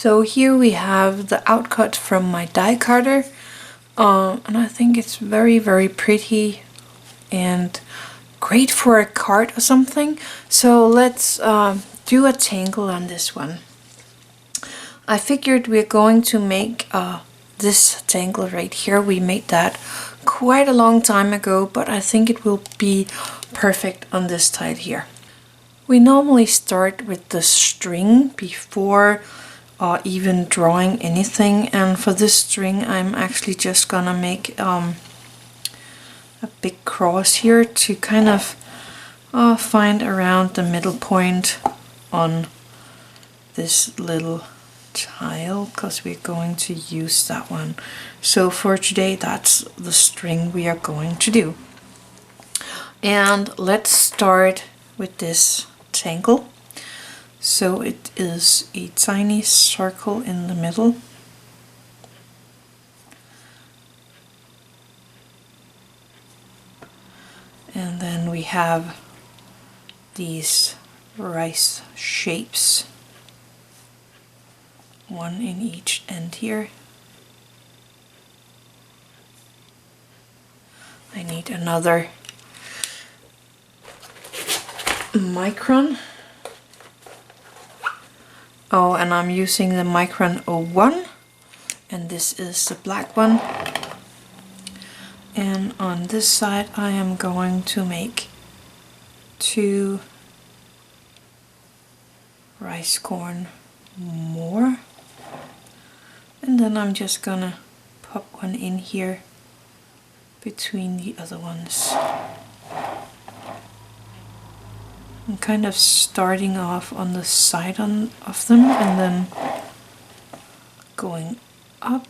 So here we have the outcut from my die cutter, and I think it's very, very pretty and great for a card or something. So let's do a tangle on this one. I figured we're going to make this tangle right here. We made that quite a long time ago, but I think it will be perfect on this side here. We normally start with the string before even drawing anything, and for this string I'm actually just gonna make a big cross here to kind of find around the middle point on this little tile, because we're going to use that one. So for today, that's the string we are going to do. And let's start with this tangle. So it is a tiny circle in the middle. And then we have these rice shapes, one in each end here. I need another Micron. Oh, and I'm using the Micron 01, and this is the black one. And on this side I am going to make 2 rice corn more, and then I'm just gonna pop one in here between the other ones. I'm kind of starting off on the side of them and then going up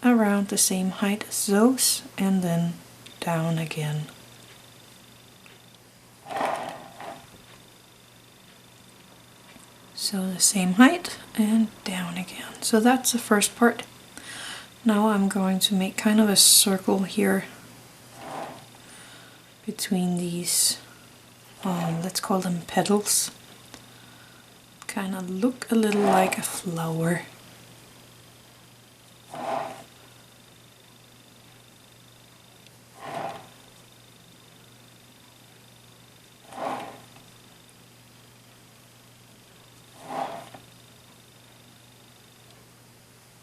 around the same height as those and then down again. So the same height and down again. So that's the first part. Now I'm going to make kind of a circle here between these, let's call them petals. Kind of look a little like a flower.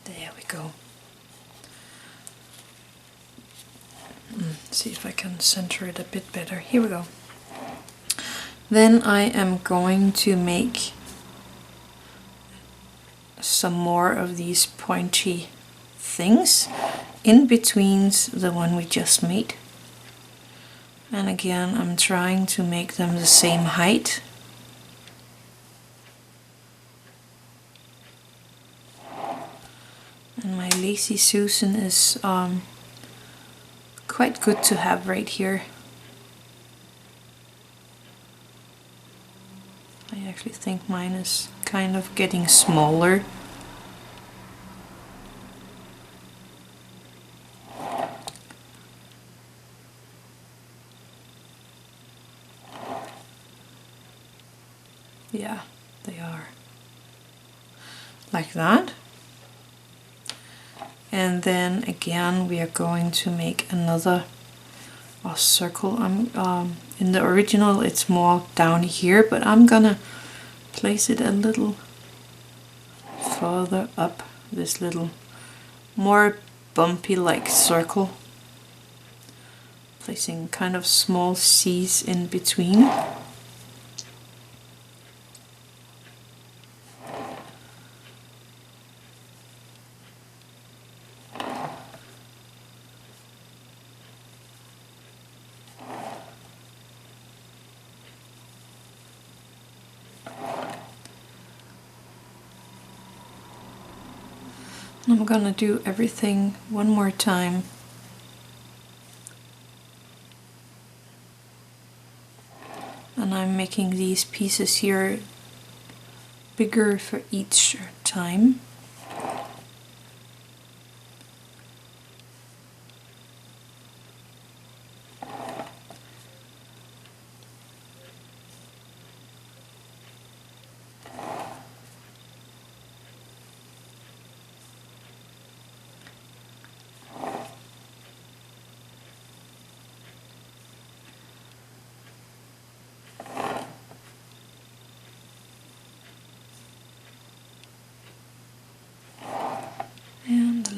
There we go. See if I can center it a bit better. Here we go. Then I am going to make some more of these pointy things in between the one we just made. And again, I'm trying to make them the same height. And my Lazy Susan is quite good to have right here. I actually think mine is kind of getting smaller. Yeah, they are. Like that. And then again we are going to make another circle. In the original it's more down here, but I'm gonna place it a little further up this little more bumpy like circle, placing kind of small C's in between. I'm gonna do everything one more time. And I'm making these pieces here bigger for each time.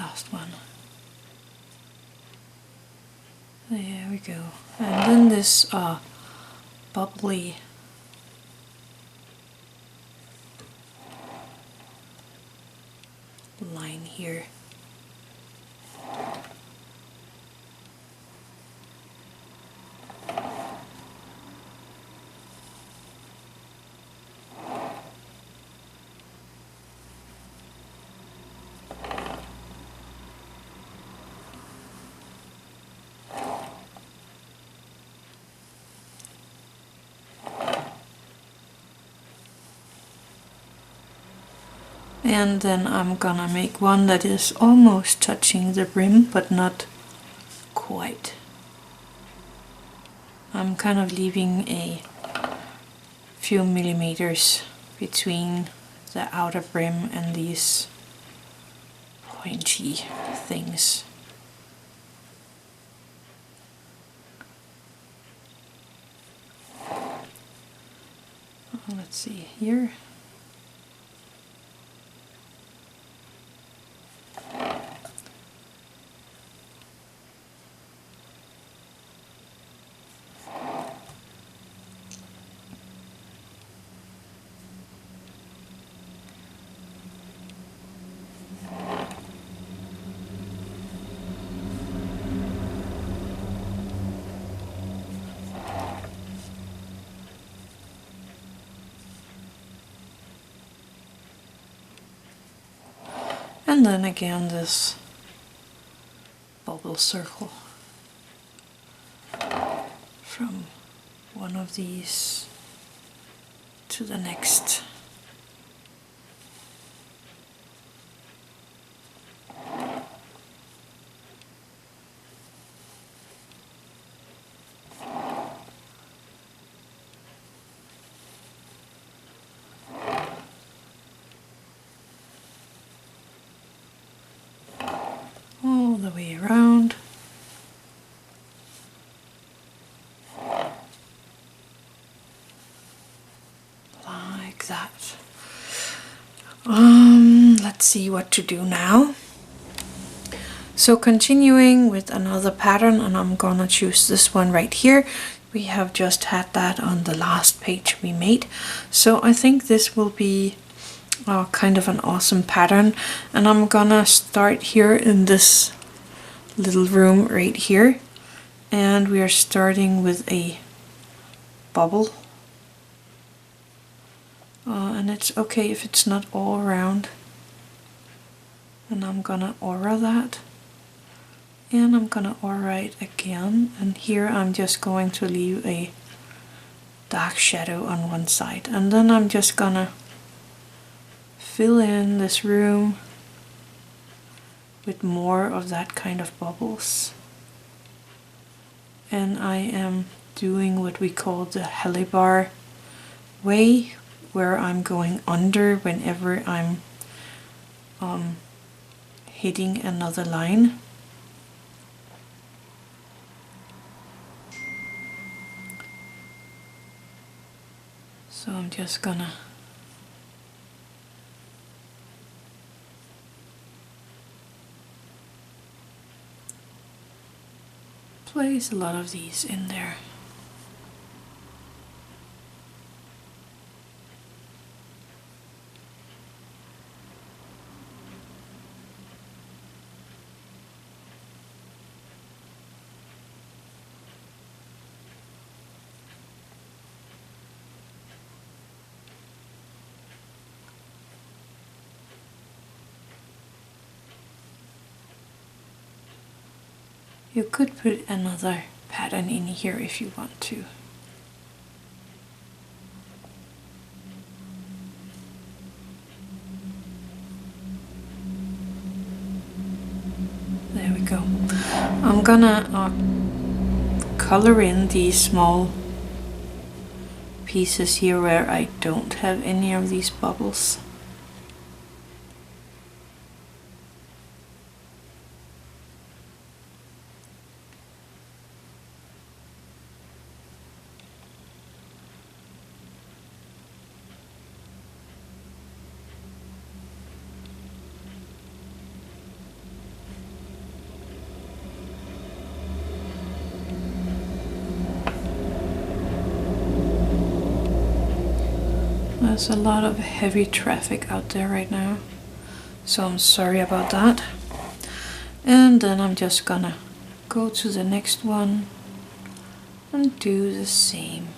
last one. There we go. And then this bubbly line here. And then I'm gonna make one that is almost touching the brim, but not quite. I'm kind of leaving a few millimeters between the outer brim and these pointy things. Let's see here. And then again this bubble circle from one of these to the next. All the way around. Like that. Let's see what to do now. So continuing with another pattern, and I'm gonna choose this one right here. We have just had that on the last page we made. So I think this will be kind of an awesome pattern, and I'm gonna start here in this little room right here, and we are starting with a bubble, and it's okay if it's not all around, and I'm gonna aura that, and I'm gonna aura it again, and here I'm just going to leave a dark shadow on one side, and then I'm just gonna fill in this room with more of that kind of bubbles. And I am doing what we call the helibar way, where I'm going under whenever I'm hitting another line. So I'm just gonna place a lot of these in there. You could put another pattern in here if you want to. There we go. I'm gonna color in these small pieces here where I don't have any of these bubbles. There's a lot of heavy traffic out there right now, so I'm sorry about that. And then I'm just gonna go to the next one and do the same.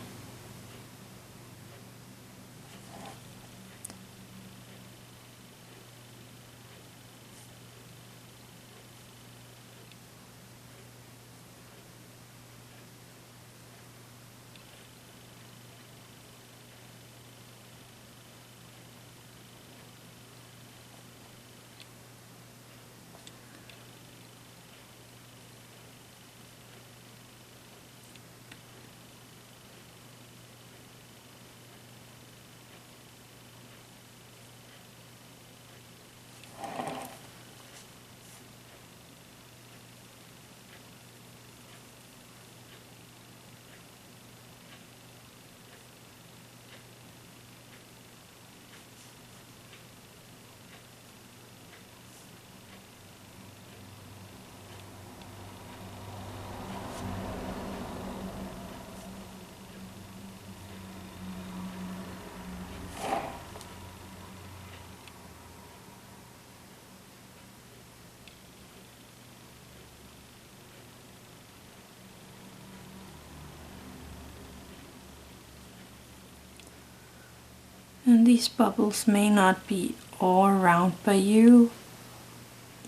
And these bubbles may not be all around by you,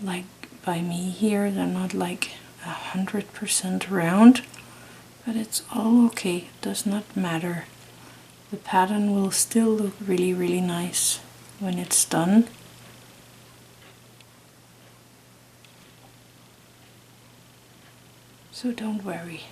like by me here. They're not like 100% round, but it's all okay. It does not matter. The pattern will still look really, really nice when it's done. So don't worry.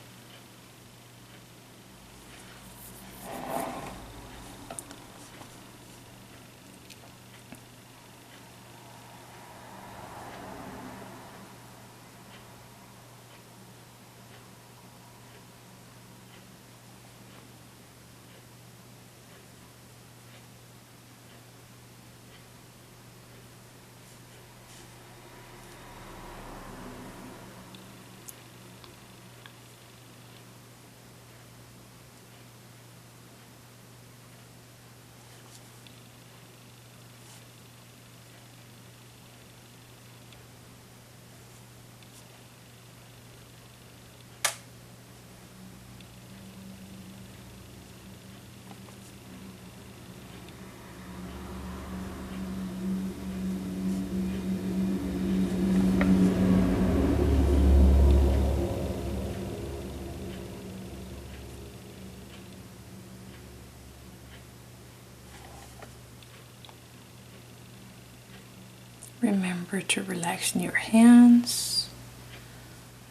Remember to relax in your hands,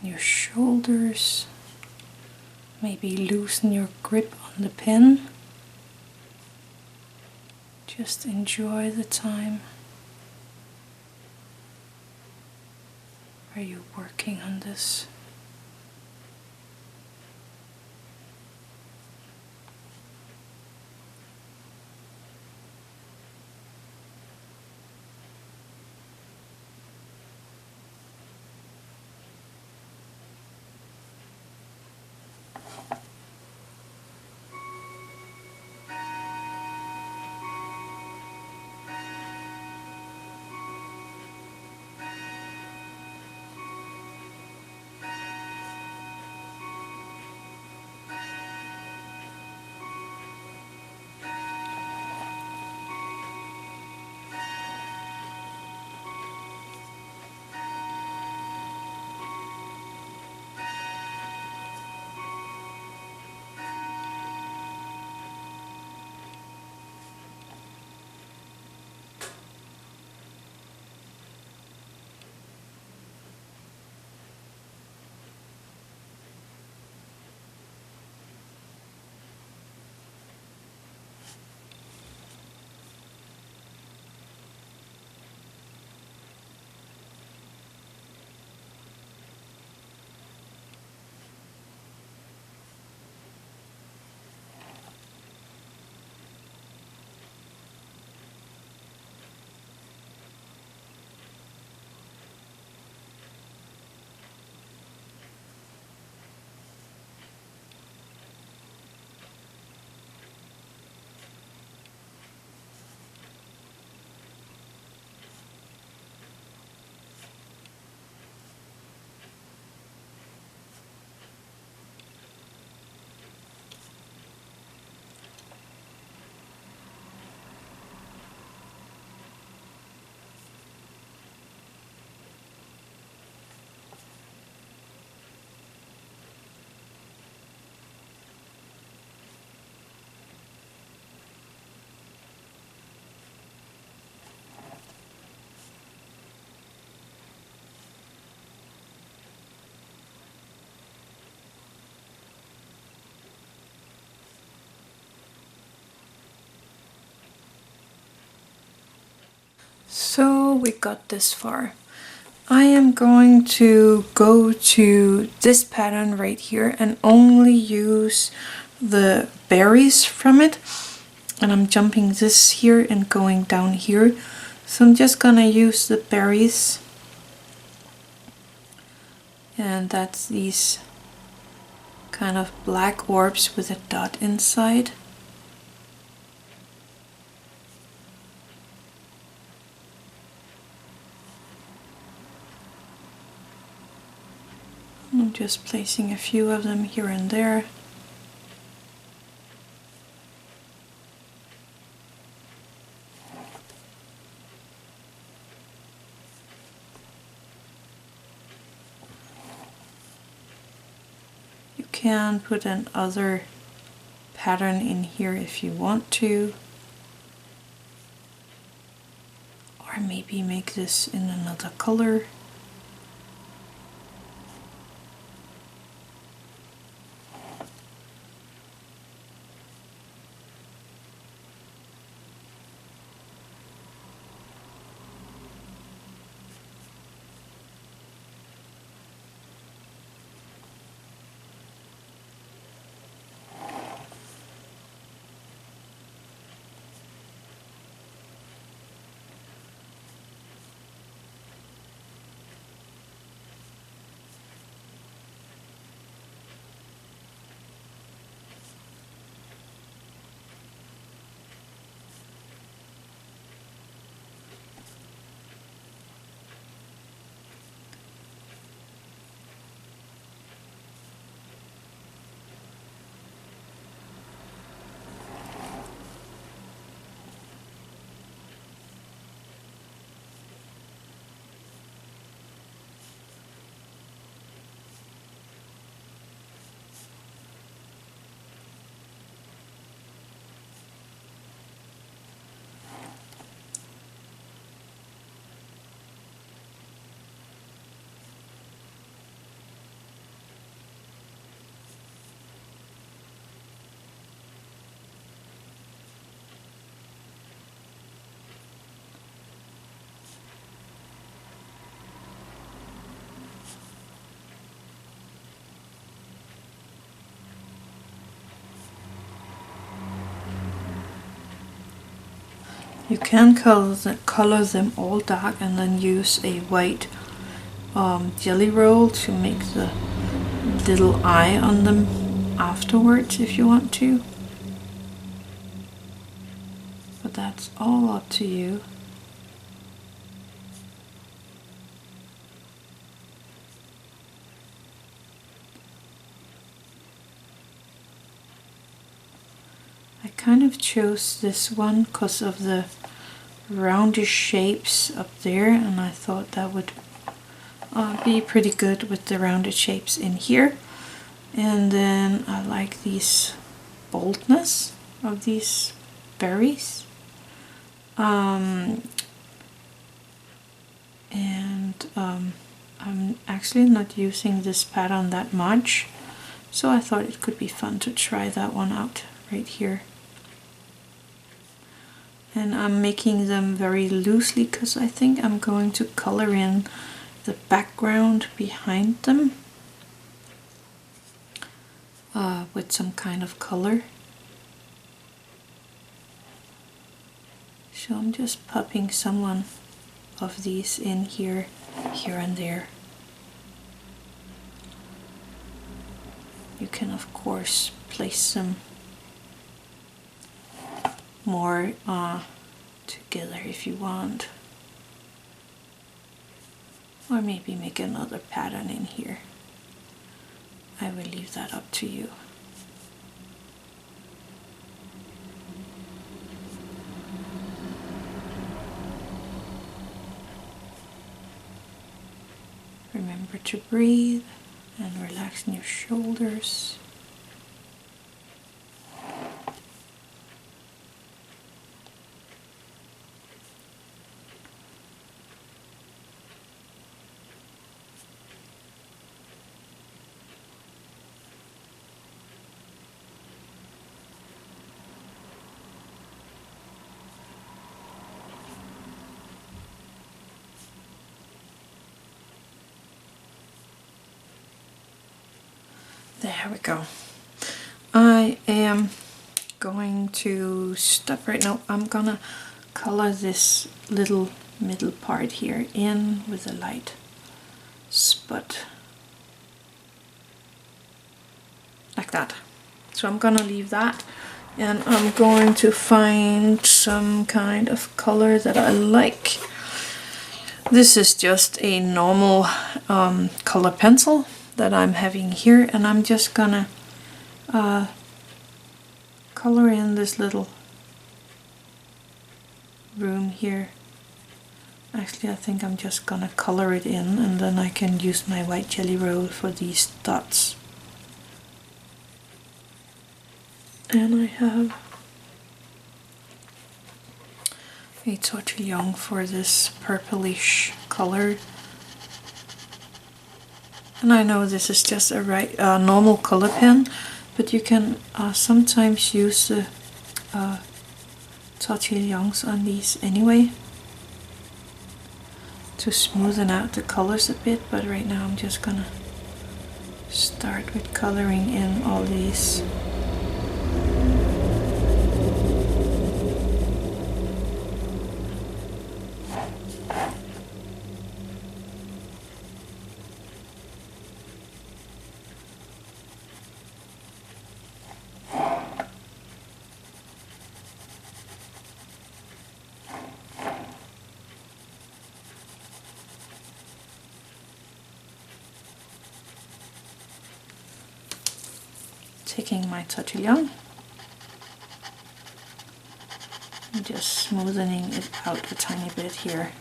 your shoulders, maybe loosen your grip on the pen. Just enjoy the time where you're working on this. So we got this far. I am going to go to this pattern right here and only use the berries from it. And I'm jumping this here and going down here. So I'm just gonna use the berries. And that's these kind of black orbs with a dot inside. I'm just placing a few of them here and there. You can put another pattern in here if you want to. Or maybe make this in another color. You can color them all dark and then use a white jelly roll to make the little eye on them afterwards if you want to. But that's all up to you. I kind of chose this one because of the roundish shapes up there, and I thought that would be pretty good with the rounded shapes in here. And then I like these boldness of these berries. I'm actually not using this pattern that much, so I thought it could be fun to try that one out right here. And I'm making them very loosely because I think I'm going to color in the background behind them with some kind of color. So I'm just popping some of these in here and there. You can of course place some more together if you want, or maybe make another pattern in here. I will leave that up to you. Remember to breathe and relax in your shoulders. There we go. I am going to stop right now. I'm gonna color this little middle part here in with a light spot. Like that. So I'm gonna leave that, and I'm going to find some kind of color that I like. This is just a normal color pencil that I'm having here, and I'm just gonna color in this little room here. Actually, I think I'm just gonna color it in, and then I can use my white jelly roll for these dots. And I have a Tortillion for this purplish color. And I know this is just a normal color pen, but you can sometimes use the Tortillions on these anyway to smoothen out the colors a bit. But right now I'm just gonna start with coloring in all these. Taking my Tortillion and just smoothing it out a tiny bit here.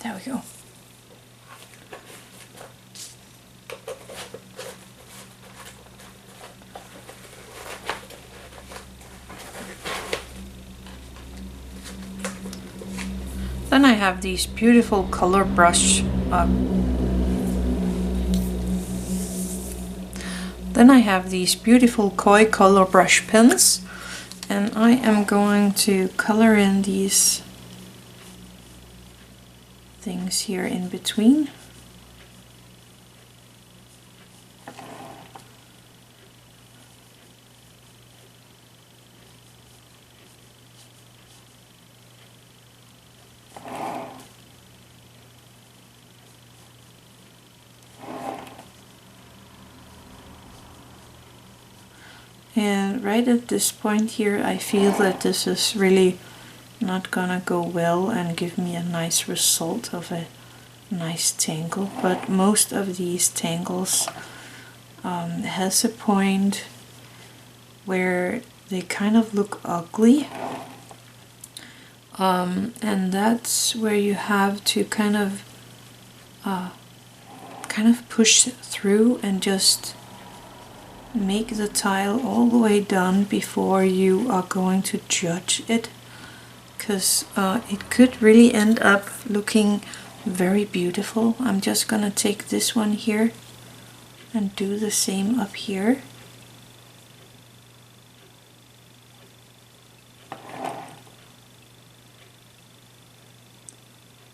There we go. Then I have these beautiful color brush. Then I have these beautiful koi color brush pens, and I am going to color in these things here in between. And right at this point here, I feel that this is really not gonna go well and give me a nice result of a nice tangle. But most of these tangles has a point where they kind of look ugly. And that's where you have to kind of push through and just make the tile all the way done before you are going to judge it, because it could really end up looking very beautiful. I'm just gonna take this one here and do the same up here.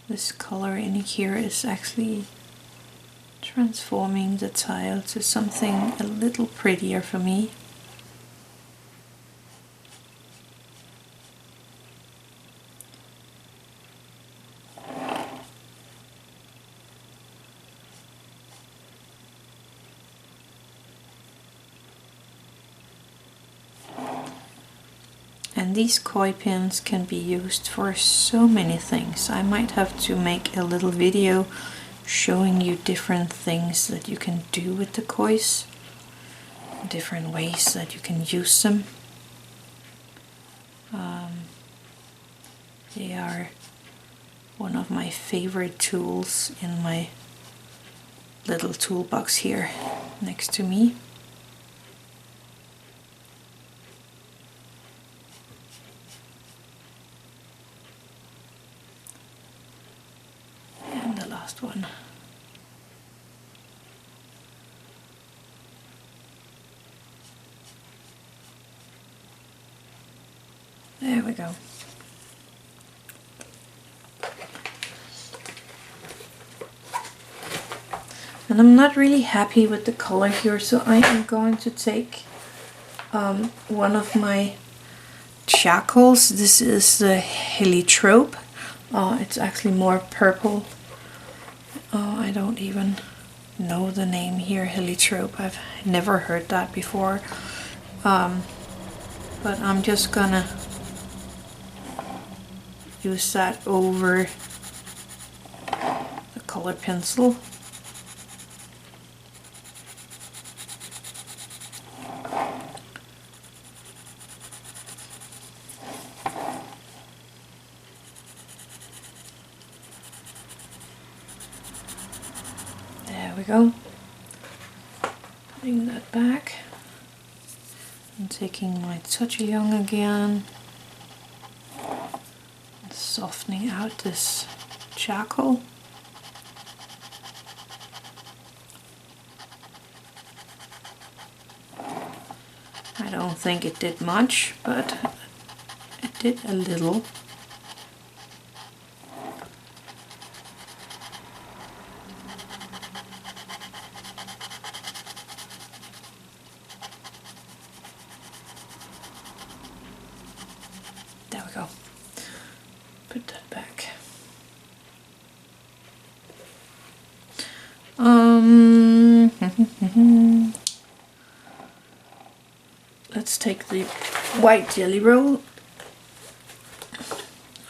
This color in here is actually transforming the tile to something a little prettier for me. And these koi pins can be used for so many things. I might have to make a little video showing you different things that you can do with the kois, different ways that you can use them. They are one of my favorite tools in my little toolbox here next to me. And the last one. There we go. And I'm not really happy with the color here, so I am going to take one of my charcoals. This is the heliotrope. It's actually more purple. I don't even know the name here, heliotrope. I've never heard that before. But I'm just gonna use that over the color pencil. There we go. Putting that back. I'm taking my Tortillions again. And softening out this charcoal. I don't think it did much, but it did a little. There we go. Put that back. Let's take the white jelly roll.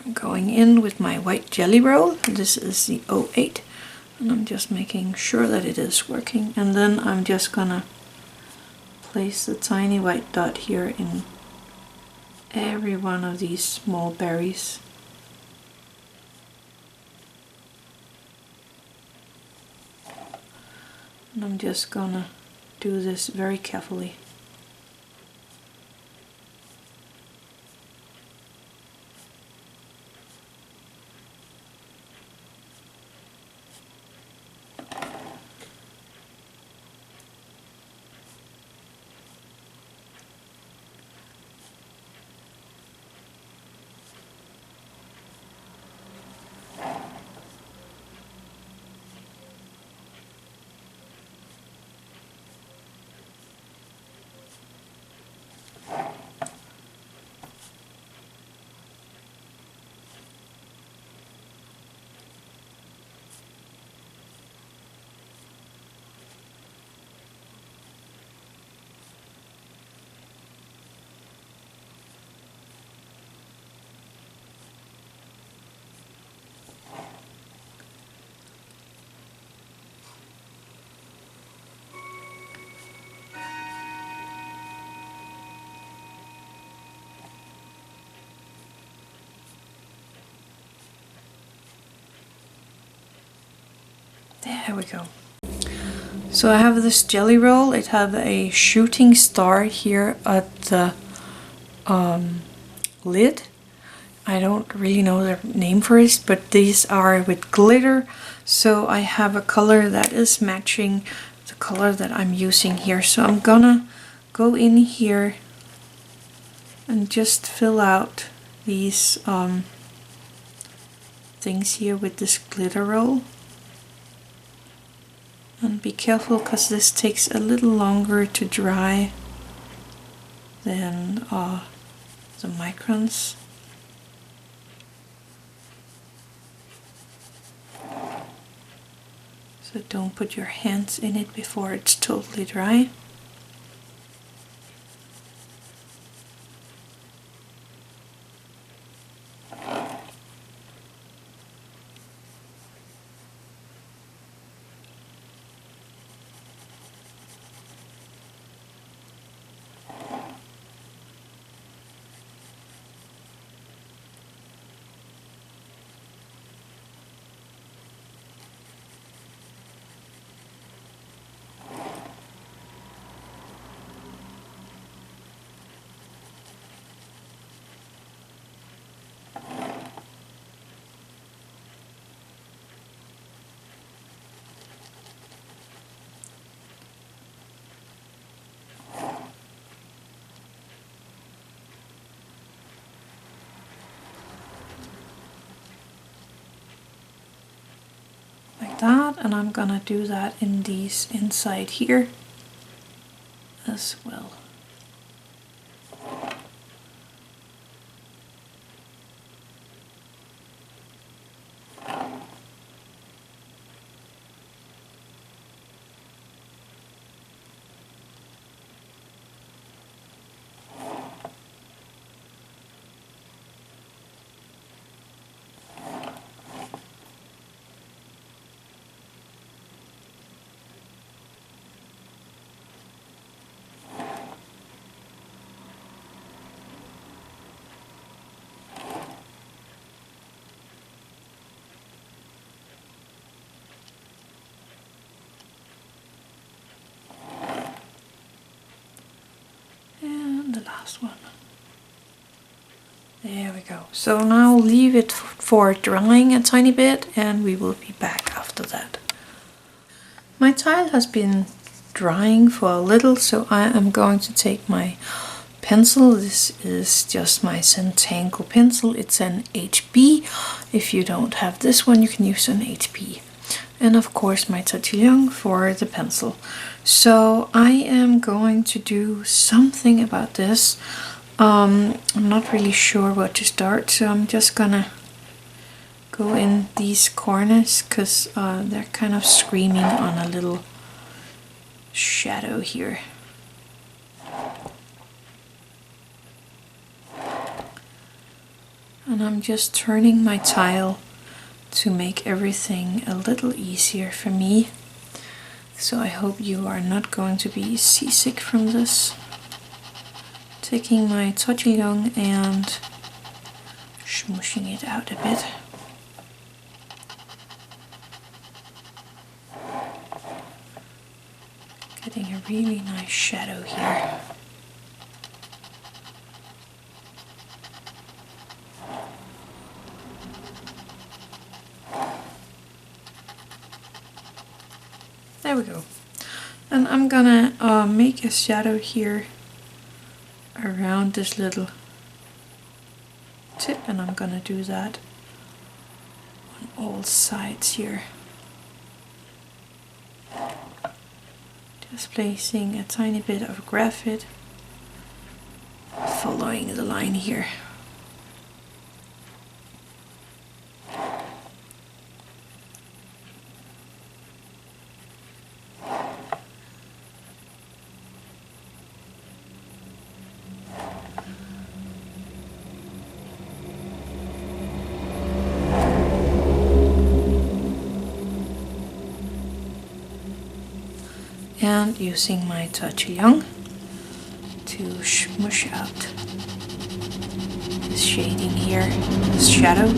I'm going in with my white jelly roll. This is the 08, and I'm just making sure that it is working. And then I'm just gonna place the tiny white dot here in every one of these small berries. And I'm just gonna do this very carefully. There we go. So I have this jelly roll. It have a shooting star here at the lid. I don't really know the name for it, but these are with glitter. So I have a color that is matching the color that I'm using here. So I'm gonna go in here and just fill out these things here with this glitter roll. And be careful, because this takes a little longer to dry than the Microns. So don't put your hands in it before it's totally dry. like that, and I'm gonna do that in these inside here as well. The last one. There we go. So now leave it for drying a tiny bit, and we will be back after that. My tile has been drying for a little, so I am going to take my pencil. This is just my Zentangle pencil. It's an HB. If you don't have this one, you can use an HB. And of course my Tortillions for the pencil. So I am going to do something about this. I'm not really sure what to start, so I'm just gonna go in these corners because they're kind of screaming on a little shadow here. And I'm just turning my tile to make everything a little easier for me. So I hope you are not going to be seasick from this. Taking my Tortillions and smushing it out a bit. Getting a really nice shadow here. There we go. And I'm gonna make a shadow here around this little tip, and I'm gonna do that on all sides here. Just placing a tiny bit of graphite, following the line here. And using my Tortillions to smush out this shading here, this shadow.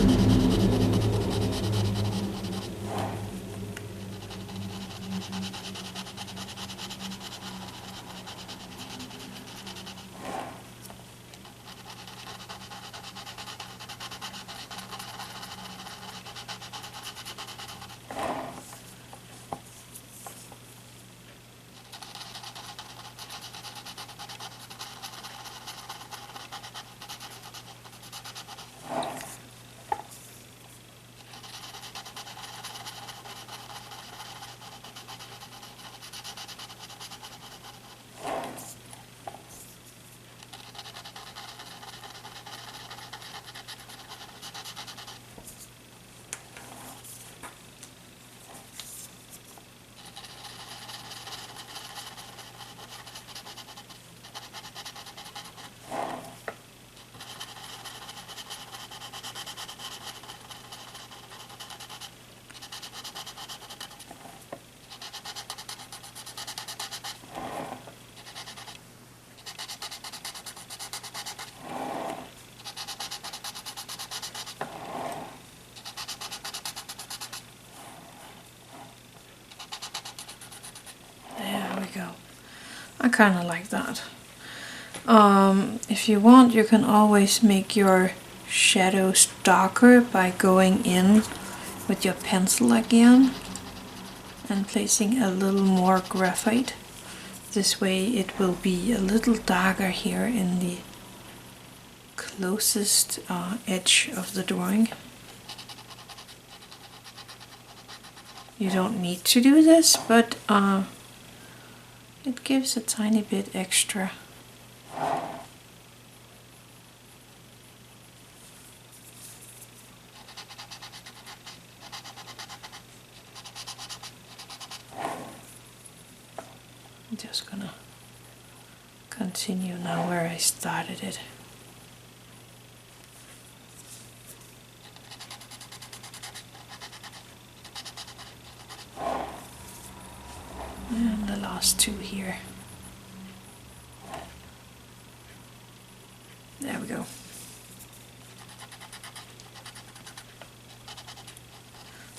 Go. I kind of like that. If you want, you can always make your shadows darker by going in with your pencil again and placing a little more graphite. This way it will be a little darker here in the closest edge of the drawing. You don't need to do this, but it gives a tiny bit extra. I'm just gonna continue now where I started it. And the last two here. There we go.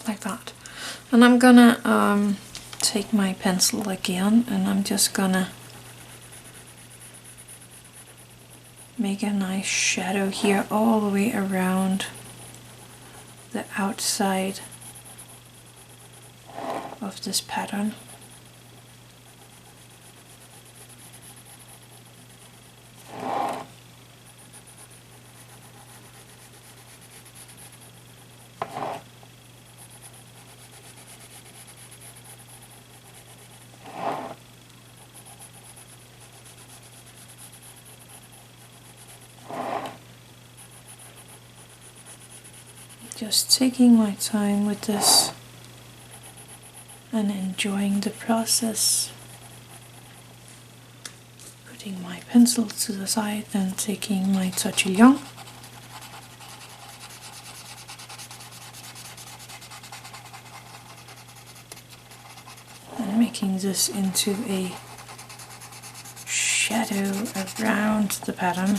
Like that. And I'm gonna take my pencil again, and I'm just gonna make a nice shadow here all the way around the outside of this pattern. Just taking my time with this and enjoying the process. Putting my pencil to the side and taking my Tortillions. And making this into a shadow around the pattern.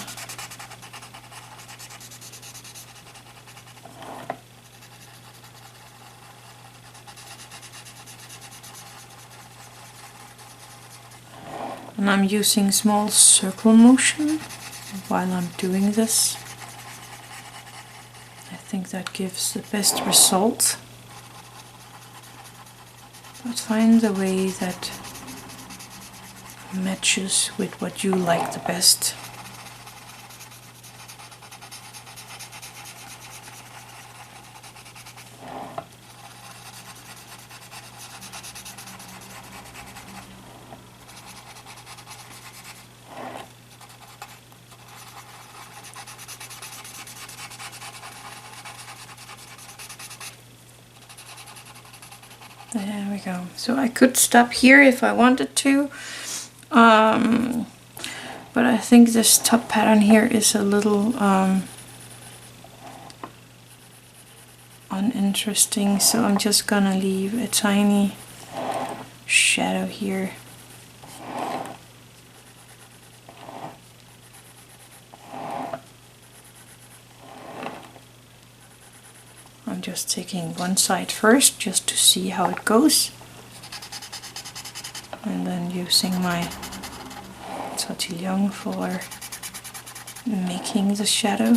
And I'm using small circle motion while I'm doing this. I think that gives the best result. But find the way that matches with what you like the best. There we go. So I could stop here if I wanted to, but I think this top pattern here is a little uninteresting, so I'm just gonna leave a tiny shadow here. I'm just taking one side first just to see how it goes, and then using my Tortillions for making the shadow.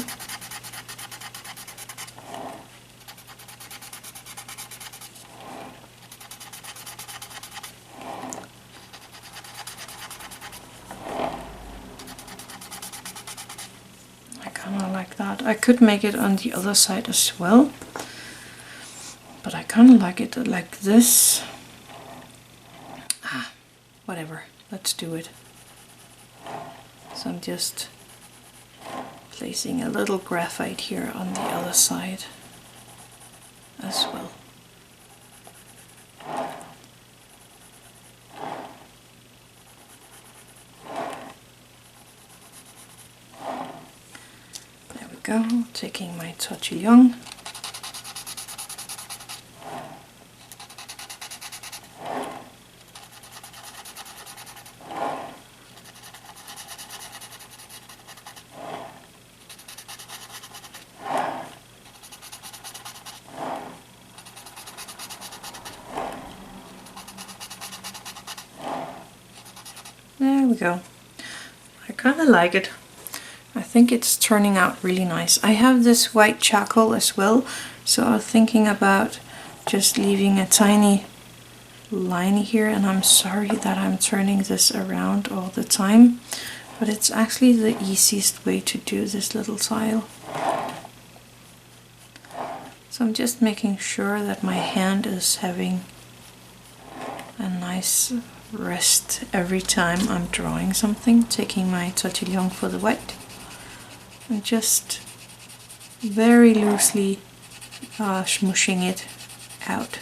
I kind of like that. I could make it on the other side as well, but I kind of like it like this. Whatever, let's do it. So I'm just placing a little graphite here on the other side as well. There we go, taking my Tortillions. There we go. I kind of like it. I think it's turning out really nice. I have this white charcoal as well, so I was thinking about just leaving a tiny line here, and I'm sorry that I'm turning this around all the time, but it's actually the easiest way to do this little tile. So I'm just making sure that my hand is having a nice rest every time I'm drawing something, taking my tortillon for the white and just very loosely smushing it out.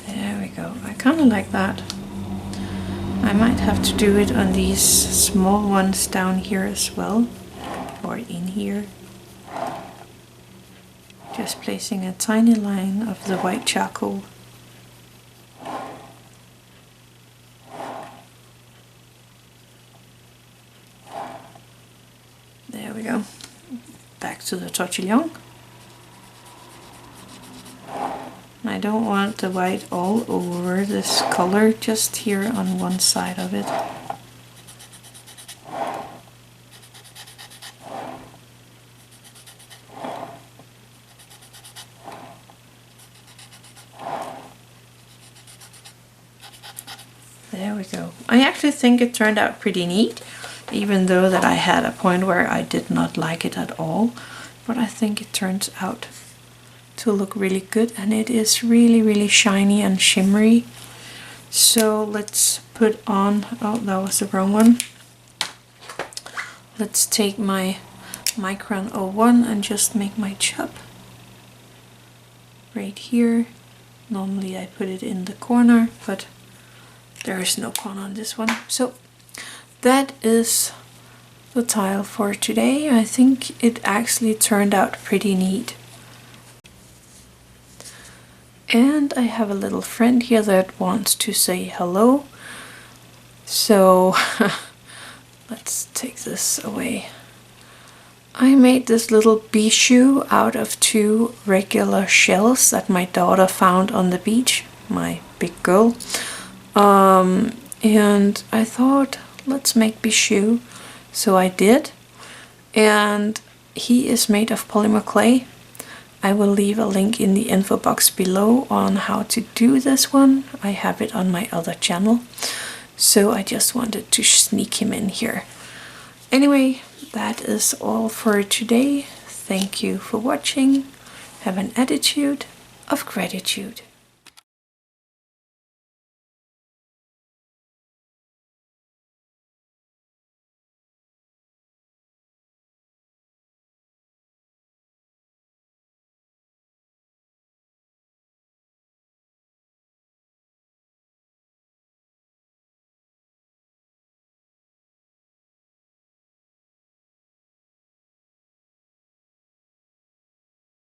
There we go. I kind of like that. I might have to do it on these small ones down here as well, or in here. Just placing a tiny line of the white charcoal. There we go. Back to the tortillon. I don't want the white all over this color, just here on one side of it. There we go. I actually think it turned out pretty neat, even though that I had a point where I did not like it at all. But I think it turns out to look really good, and it is really shiny and shimmery. So let's put on, oh, that was the wrong one. Let's take my Micron 01 and just make my chub right here. Normally I put it in the corner, but there is no corner on this one. So that is the tile for today. I think it actually turned out pretty neat. And I have a little friend here that wants to say hello. So let's take this away. I made this little bee shoe out of 2 regular shells that my daughter found on the beach, my big girl. And I thought, let's make bee shoe. So I did. And he is made of polymer clay. I will leave a link in the info box below on how to do this one. I have it on my other channel. So I just wanted to sneak him in here. Anyway, that is all for today. Thank you for watching. Have an attitude of gratitude.